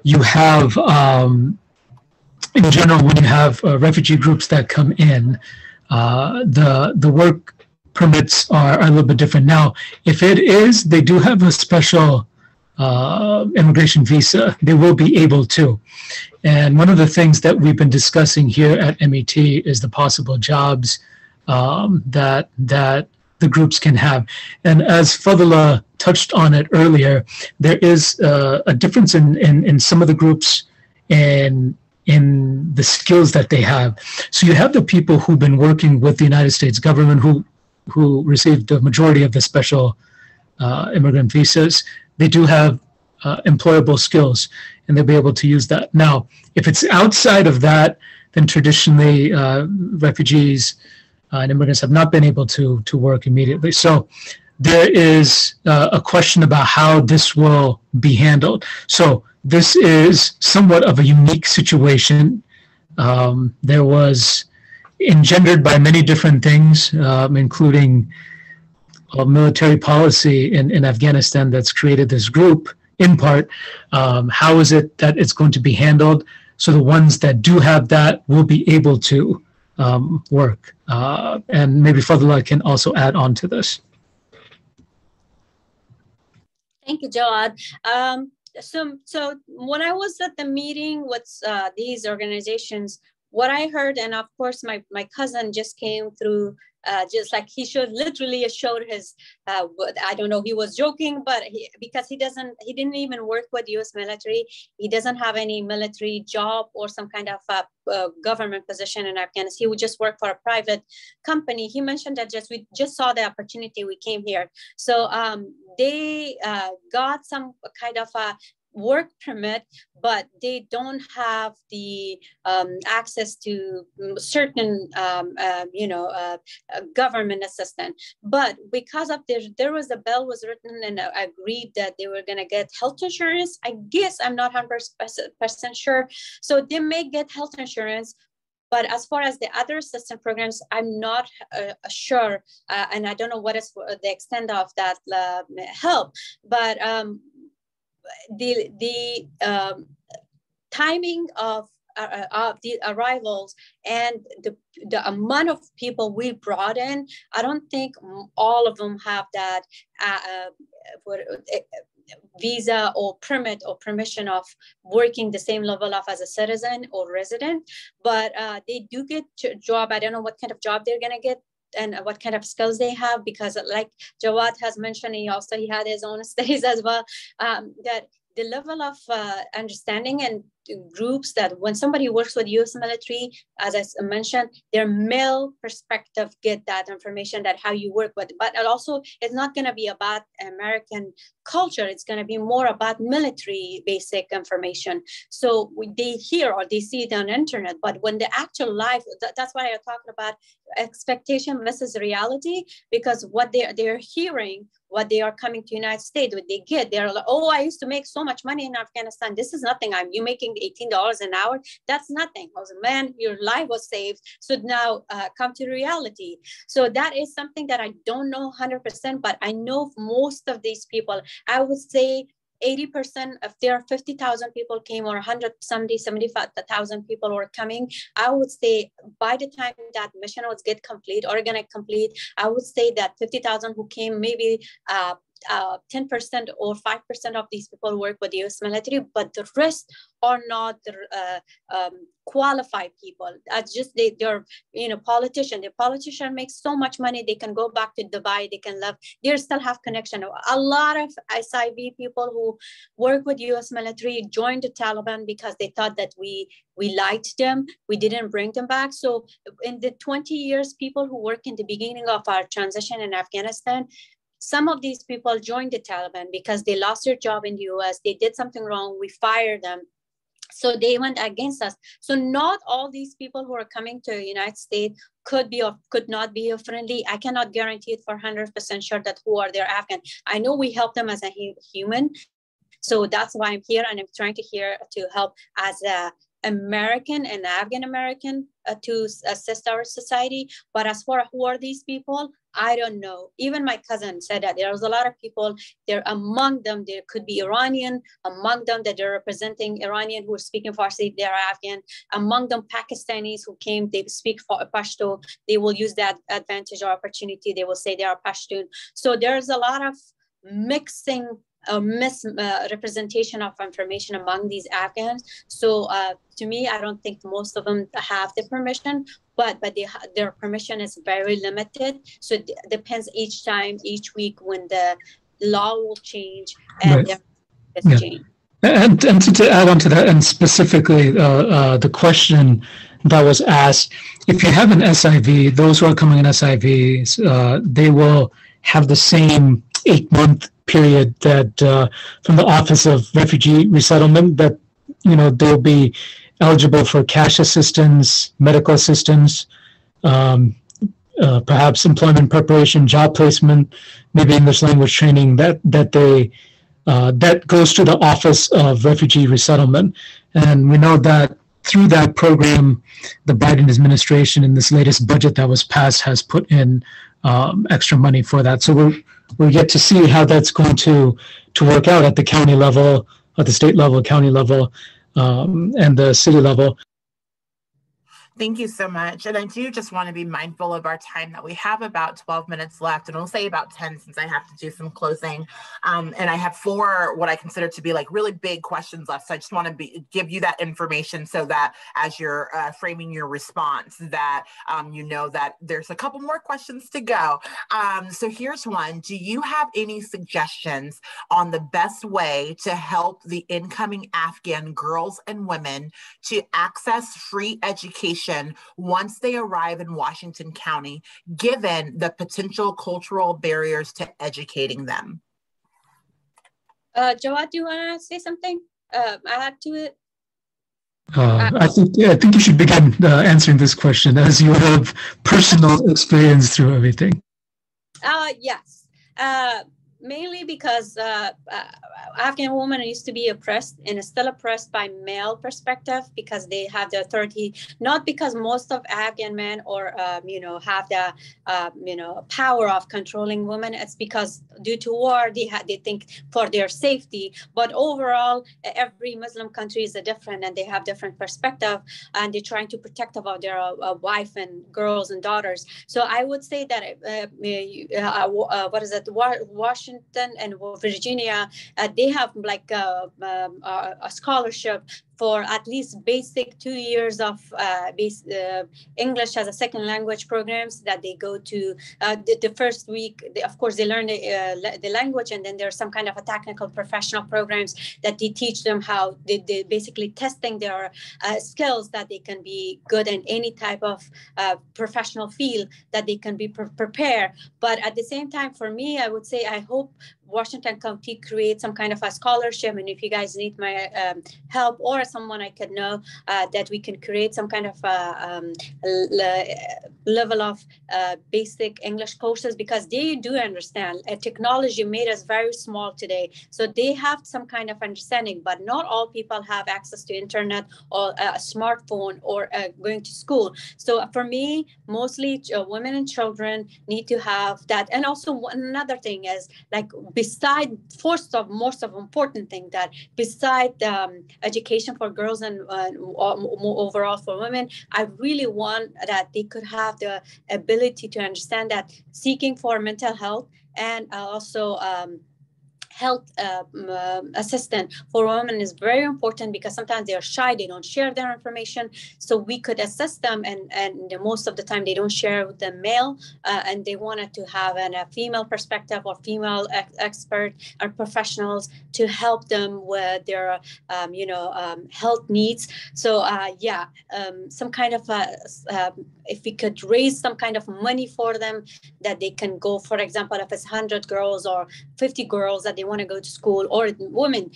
you have, in general, when you have refugee groups that come in, the work permits are a little bit different. Now, if it is, they do have a special immigration visa, they will be able to. And one of the things that we've been discussing here at MET is the possible jobs that the groups can have. And as Fazila touched on it earlier, there is a difference in some of the groups in the skills that they have. So you have the people who've been working with the United States government who received the majority of the special immigrant visas. They do have employable skills, and they'll be able to use that. Now, if it's outside of that, then traditionally refugees and immigrants have not been able to work immediately. So there is a question about how this will be handled. So this is somewhat of a unique situation. There was engendered by many different things, including military policy in Afghanistan that's created this group in part. How is it that it's going to be handled? So the ones that do have that will be able to work. And maybe Fazila can also add on to this. Thank you, Jawad. So when I was at the meeting with these organizations, what I heard, and of course my cousin just came through, just like he literally showed his, I don't know, he was joking, but because he didn't even work with U.S. military, he doesn't have any military job or some kind of government position in Afghanistan. He would just work for a private company. He mentioned that we just saw the opportunity, we came here. So they got some kind of a work permit, but they don't have the access to certain, government assistance. But because of there was a bill was written and agreed that they were going to get health insurance. I guess I'm not 100% sure. So they may get health insurance. But as far as the other assistance programs, I'm not sure, and I don't know what is the extent of that help. But the timing of the arrivals and the amount of people we brought in, I don't think all of them have that visa or permit or permission of working the same level of as a citizen or resident, but they do get job. I don't know what kind of job they're gonna get and what kind of skills they have, because like Jawad has mentioned, he had his own studies as well, that the level of understanding and groups that when somebody works with U.S. military, as I mentioned, their male perspective get that information that how you work with, but also it's not going to be about American culture. It's going to be more about military basic information. So they hear or they see it on the internet, but when the actual life, that's why I'm talking about expectation versus reality, because what they're hearing, what they are coming to United States, what they get, they're like, oh, I used to make so much money in Afghanistan. This is nothing. You making $18 an hour. That's nothing. I was a man, your life was saved. So now come to reality. So that is something that I don't know 100%, but I know most of these people, I would say 80% of their 50,000 people came, or 75,000 people were coming. I would say by the time that mission was get complete or gonna complete, I would say that 50,000 who came, maybe 10% or 5% of these people work with the U.S. military, but the rest are not qualified people. That's just they're politician. The politician makes so much money, they can go back to Dubai, they can live, they still have connection. A lot of SIV people who work with U.S. military joined the Taliban because they thought that we liked them, we didn't bring them back. So in the 20 years, people who work in the beginning of our transition in Afghanistan, some of these people joined the Taliban because they lost their job in the US, they did something wrong, we fired them. So they went against us. So not all these people who are coming to the United States could be or could not be friendly. I cannot guarantee it for 100% sure that who are their Afghan. I know we help them as a human. So that's why I'm here, and I'm trying to help as a American and Afghan American to assist our society. But as for who are these people, I don't know. Even my cousin said that there's a lot of people there. Among them, there could be Iranian. Among them, that they're representing Iranian who are speaking Farsi, they're Afghan. Among them, Pakistanis who came, they speak Pashto. They will use that advantage or opportunity. They will say they are Pashtun. So there's a lot of mixing, misrepresentation of information among these Afghans. So to me, I don't think most of them have the permission, but their permission is very limited. So it depends each time, each week when the law will change and right. their change. And to add on to that, and specifically the question that was asked, if you have an SIV, those who are coming in SIVs, they will have the same 8-month period that from the Office of Refugee Resettlement, that they'll be eligible for cash assistance, medical assistance, perhaps employment preparation, job placement, maybe English language training. That goes to the Office of Refugee Resettlement, and we know that through that program, the Biden administration in this latest budget that was passed has put in extra money for that. So we'll get to see how that's going to work out at the county level, at the state level, county level, and the city level. Thank you so much. And I do just want to be mindful of our time, that we have about 12 minutes left, and we'll say about 10 since I have to do some closing. And I have 4 what I consider to be like really big questions left. So I just want to give you that information so that as you're framing your response, that you know that there's a couple more questions to go. So here's one. Do you have any suggestions on the best way to help the incoming Afghan girls and women to access free education once they arrive in Washington County, given the potential cultural barriers to educating them? Jawad, do you want to say something? Add to it? I think you should begin answering this question, as you have personal experience through everything. Yes. Mainly because Afghan women used to be oppressed and is still oppressed by male perspective, because they have the authority, not because most of Afghan men or have the power of controlling women. It's because due to war they think for their safety. But overall, every Muslim country is different, and they have different perspective, and they're trying to protect about their wife and girls and daughters. So I would say that Washington and Virginia, they have like a scholarship for at least basic 2 years of English as a second language programs that they go to. The first week, of course, they learn the language, and then there's some kind of a technical professional programs that they teach them how they basically testing their skills that they can be good in any type of professional field that they can be prepared. But at the same time, for me, I would say I hope Washington County create some kind of a scholarship, and if you guys need my help or someone I could know, that we can create some kind of level of basic English courses, because they do understand technology made us very small today, so they have some kind of understanding, but not all people have access to internet or a smartphone or going to school. So for me, mostly women and children need to have that. And also another thing is, like, beside most of important thing, that beside education for girls and overall for women, I really want that they could have the ability to understand that seeking for mental health and also health assistant for women is very important, because sometimes they are shy, they don't share their information, so we could assist them, and most of the time they don't share with the male, and they wanted to have a female perspective or female expert or professionals to help them with their health needs. So some kind of if we could raise some kind of money for them, that they can go, for example, if it's 100 girls or 50 girls that they want to go to school, or women,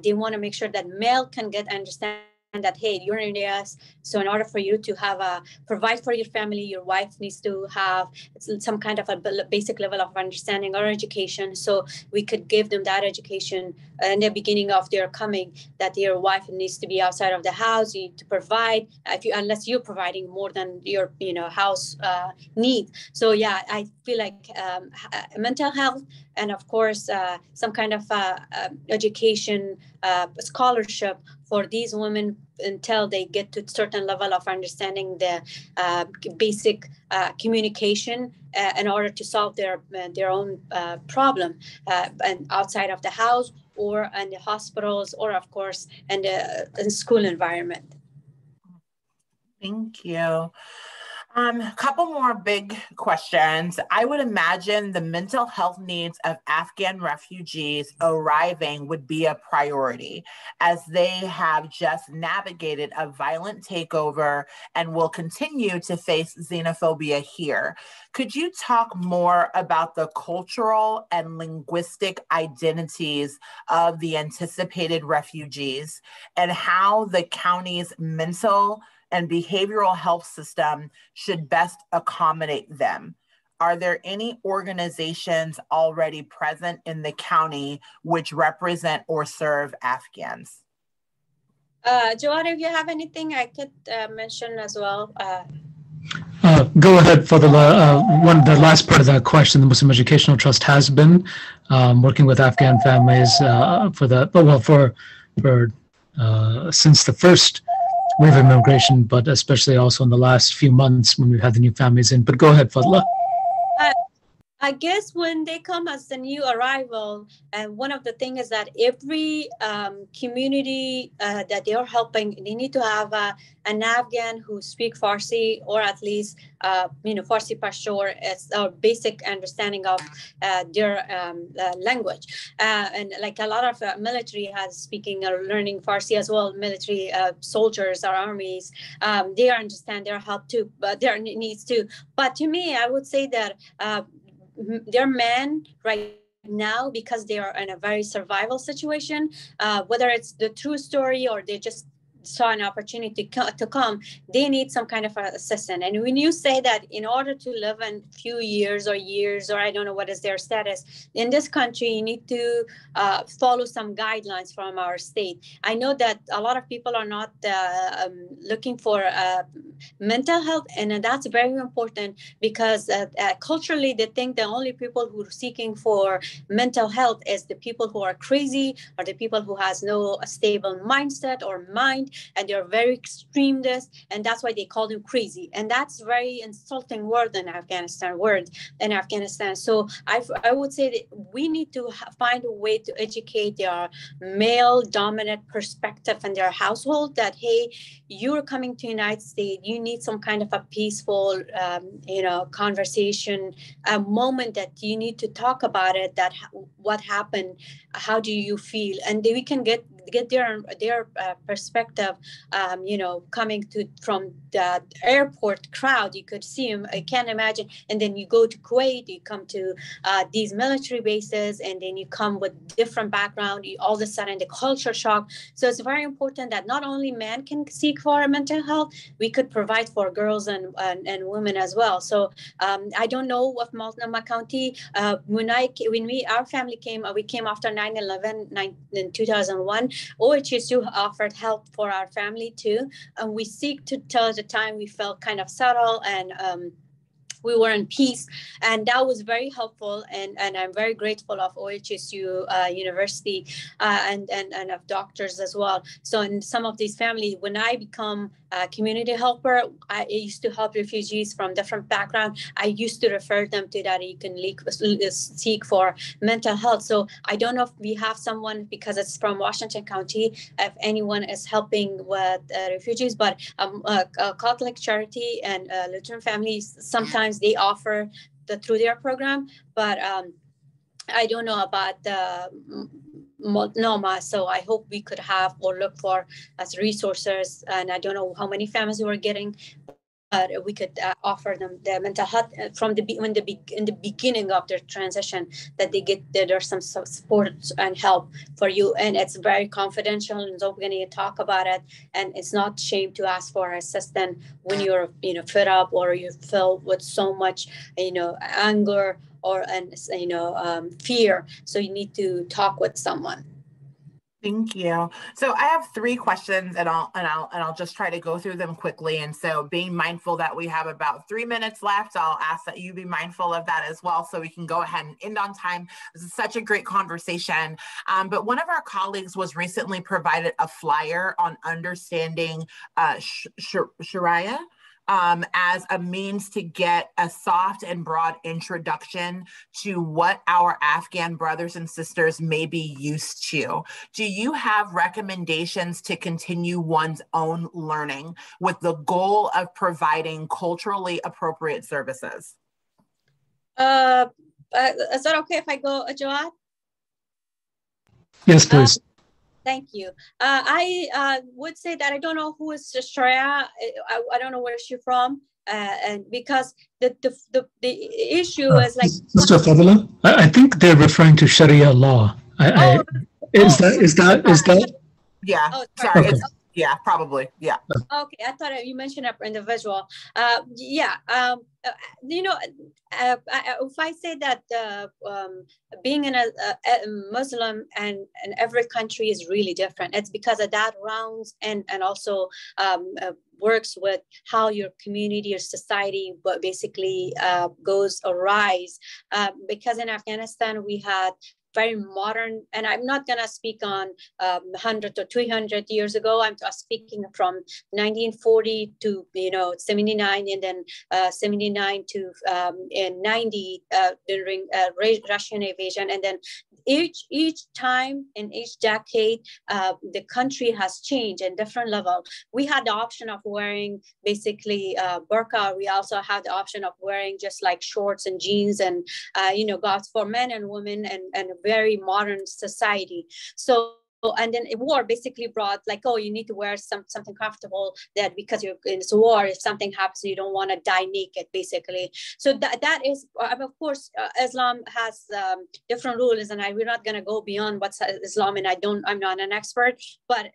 they want to make sure that male can understand that, hey, you're in the US, so in order for you to have provide for your family, your wife needs to have some kind of a basic level of understanding or education. So we could give them that education in the beginning of their coming, that your wife needs to be outside of the house. You need to provide, unless you're providing more than your house need. So yeah, I feel like mental health, and of course some kind of education scholarship for these women until they get to a certain level of understanding the basic communication in order to solve their own problem, and outside of the house or in the hospitals, or of course in the school environment. Thank you. Couple more big questions. I would imagine the mental health needs of Afghan refugees arriving would be a priority, as they have just navigated a violent takeover and will continue to face xenophobia here. Could you talk more about the cultural and linguistic identities of the anticipated refugees, and how the county's mental and behavioral health system should best accommodate them? Are there any organizations already present in the county which represent or serve Afghans? Joanne, if you have anything I could mention as well. Go ahead for the last part of that question. The Muslim Educational Trust has been working with Afghan families since the first wave of immigration, but especially also in the last few months when we've had the new families in. But go ahead, Fadla. I guess when they come as the new arrival, and one of the things is that every community that they are helping, they need to have an Afghan who speak Farsi, or at least Farsi Pashto, as a basic understanding of their language. And like a lot of military has speaking or learning Farsi as well. Military soldiers or armies, they understand their help too, but their needs too. But to me, I would say that they're men right now because they are in a very survival situation, whether it's the true story or they just saw an opportunity to come, they need some kind of assistance. And when you say that in order to live in few years, or I don't know what is their status in this country, you need to follow some guidelines from our state. I know that a lot of people are not looking for mental health, and that's very important, because culturally they think the only people who are seeking for mental health is the people who are crazy, or the people who has no stable mindset or mind. mind, and they're very extremist, and that's why they call them crazy. And that's very insulting word in Afghanistan. So I would say that we need to find a way to educate their male dominant perspective in their household that, hey, you're coming to United States, you need some kind of a peaceful, conversation, a moment that you need to talk about it, that what happened, how do you feel, and we can get their perspective, coming from the airport crowd. You could see them, I can't imagine. And then you go to Kuwait, you come to these military bases, and then you come with different background, all of a sudden the culture shock. So it's very important that not only men can seek for mental health, we could provide for girls and women as well. So I don't know of Multnomah County. When our family came, we came after 9/11 in 2001. OHSU offered help for our family too, and we seek to tell the time we felt kind of settled and we were in peace, and that was very helpful. And I'm very grateful of OHSU University and of doctors as well. So in some of these families, when I become a community helper, I used to help refugees from different backgrounds. I used to refer them to that you can seek for mental health. So I don't know if we have someone, because it's from Washington County, if anyone is helping with refugees, but a Catholic charity and Lutheran families, sometimes they offer through their program, but I don't know about the Multnomah, so I hope we could have or look for as resources. And I don't know how many families we're getting, but we could offer them the mental health from in the beginning of their transition, that they get there's some support and help for you. And it's very confidential, and so we're going to talk about it. And it's not shame to ask for assistance when you're fed up or you feel with so much anger or fear. So you need to talk with someone. Thank you. So I have 3 questions, and I'll just try to go through them quickly. And so, being mindful that we have about 3 minutes left, I'll ask that you be mindful of that as well, so we can go ahead and end on time. This is such a great conversation. But one of our colleagues was recently provided a flyer on understanding Sharia as a means to get a soft and broad introduction to what our Afghan brothers and sisters may be used to. Do you have recommendations to continue one's own learning with the goal of providing culturally appropriate services? Is that okay if I go, Jawad? Yes, please. Thank you. I would say that I don't know who is Sharia. I don't know where she's from, and because the issue is like. Sister Fazila, I think they're referring to Sharia law. Is that? Yeah. Oh, sorry. Okay. Yeah, probably. Yeah. Okay, I thought you mentioned an individual. Yeah. If I say that being in a Muslim and every country is really different, it's because of that rounds and also works with how your community or society but basically goes or rise. Because in Afghanistan we had very modern, and I'm not going to speak on 100 or 200 years ago. I'm speaking from 1940 to 79, and then 79 to 90 during Russian invasion, and then each time in each decade, the country has changed in different level. We had the option of wearing basically burqa. We also had the option of wearing just like shorts and jeans and gowns for men and women, and a very modern society. So. And then war basically brought like, oh, you need to wear something comfortable, that because you're in this war, if something happens, you don't want to die naked, basically. So that is, of course, Islam has different rules, and we're not going to go beyond what's Islam, and I'm not an expert, but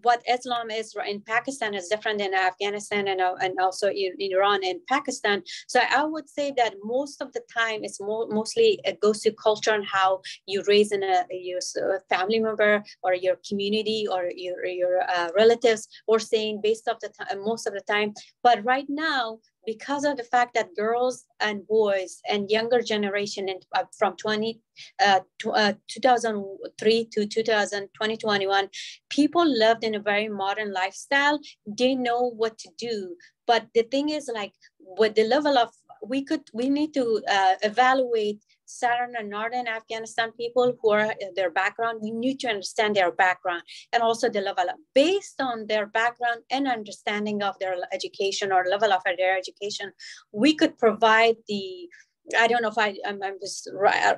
what Islam is in Pakistan is different than Afghanistan and also in Iran and Pakistan. So I would say that most of the time it's mostly it goes to culture and how you raise in your family member or your community or your relatives, or saying based off the time, most of the time. But right now, because of the fact that girls and boys and younger generation from 2003 to 2021, people lived in a very modern lifestyle, they know what to do. But the thing is, like, with the level of, we need to evaluate southern and northern Afghanistan people who are their background. We need to understand their background and also the level of, based on their background and understanding of their education or level of their education, we could provide the, I don't know if I'm just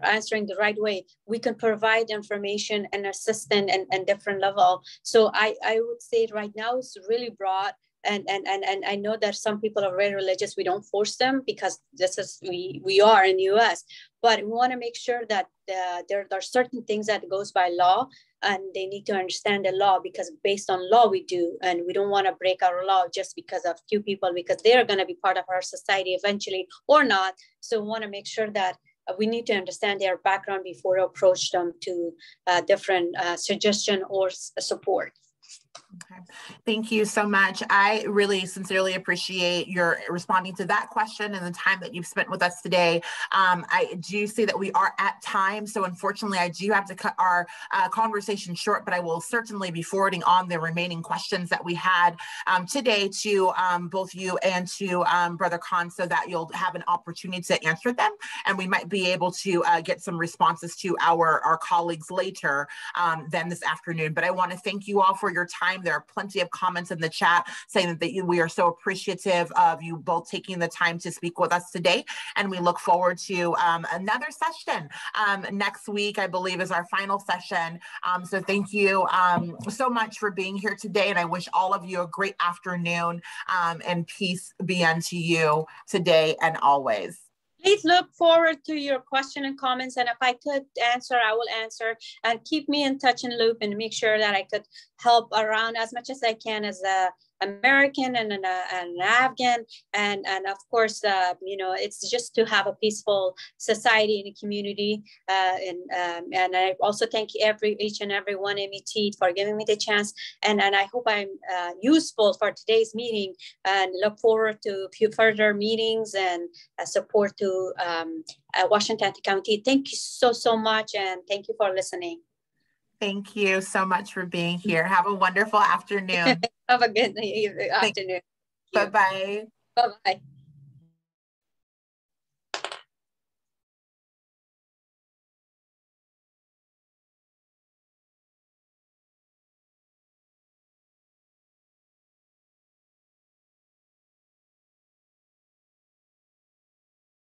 answering the right way. We can provide information and assistance and different level. So I would say right now it's really broad. And I know that some people are very religious. We don't force them because this is, we are in the US, but we want to make sure that there are certain things that goes by law, and they need to understand the law, because based on law we do, and we don't want to break our law just because of few people, because they're going to be part of our society eventually or not. So we want to make sure that we need to understand their background before we approach them to different suggestion or support. Okay. Thank you so much. I really sincerely appreciate your responding to that question and the time that you've spent with us today. I do see that we are at time, so unfortunately I do have to cut our conversation short, but I will certainly be forwarding on the remaining questions that we had today to both you and to Brother Khan, so that you'll have an opportunity to answer them, and we might be able to get some responses to our colleagues later than this afternoon. But I want to thank you all for your time. There are plenty of comments in the chat saying that we are so appreciative of you both taking the time to speak with us today, and we look forward to another session next week, I believe, is our final session. So thank you so much for being here today, and I wish all of you a great afternoon, and peace be unto you today and always. Please look forward to your question and comments, and if I could answer, I will answer, and keep me in touch and loop, and make sure that I could help around as much as I can as a American and an Afghan, and of course, you know, it's just to have a peaceful society in a community, and I also thank each and every one MET for giving me the chance, and I hope I'm useful for today's meeting, and look forward to a few further meetings and support to Washington County. Thank you so much, and thank you for listening. Thank you so much for being here. Have a wonderful afternoon. Have a good afternoon. Bye-bye. Bye-bye.